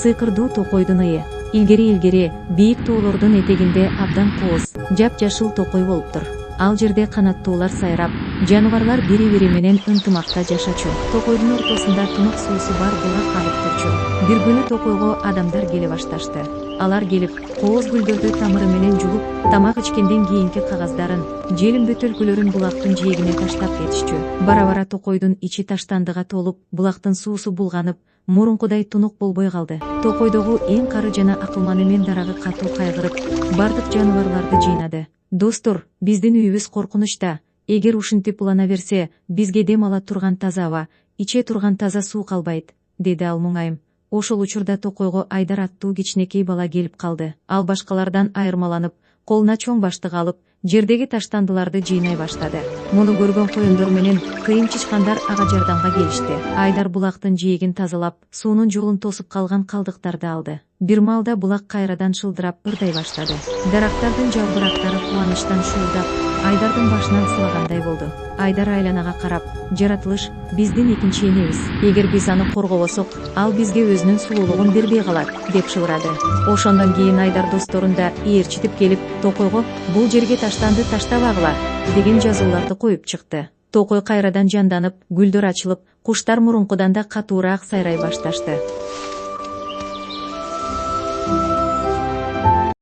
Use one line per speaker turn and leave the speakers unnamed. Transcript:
сыйкырдуу токойдун ые. Илгери бийик тоолордун этегинде абдан кооз, жап-жашыл токой болуптур. Ал жерде канаттуулар сайрап, жаныбарлар бири-бири менен ынтымакта жашачу. Токойдун ортосунда тунук суусу бар булак агып турчу. Бир күнү токойго адамдар келе башташты. Алар келип, кооз гүлдөрдү тамыры менен жулуп, тамак ичкенден кийинки кагаздарын, желим бөтөлкөлөрүн булактын жээгине таштап кетишчү. Бара-бара токойдун ичи таштандыга толуп, булактын суусу булганып, мурункудай тунук болбой калды. Токойдогу эң кары жана акылман эмен дарагы катуу кайгырып, бардык жаныбарларды жыйнады. Достор, биздин үйүбүз коркунучта. Эгер ушинтип улана берсе, бизге дем ала турган таза аба, иче турган таза суу калбайт, деди ал муңайым. Ошол учурда токойго Айдар аттуу кичинекей бала келип калды. Ал башкалардан айырмаланып, колуна чоң баштык алып, жердеги таштандыларды жыйнай баштады. Муну көргөн коёндор менен кыйын-чычкандар ага жардамга келишти. Айдар булактын жээгин тазалап, суунун жолун тосуп калган калдыктарды алды. Бир маалда булак кайрадан шылдырап ырдай баштады. Дарактардын жалбырактары кубанычтан шуулдап, Айдардын башынан сылагандай болду. Айдар айланага карап, жаратылыш биздин экинчи энебиз. Эгер биз аны коргобосок, ал бизге өзүнүн сулуулугун бербей калат, деп шылырады. Ошондон кийин Айдар досторун да ээрчитип келип, токойго бул жерге таштанды таштабагыла деген жазууларды коюп чыкты. Токой кайрадан жанданып, гүлдөр ачылып, куштар мурункудан да катуураак сайрай башташты.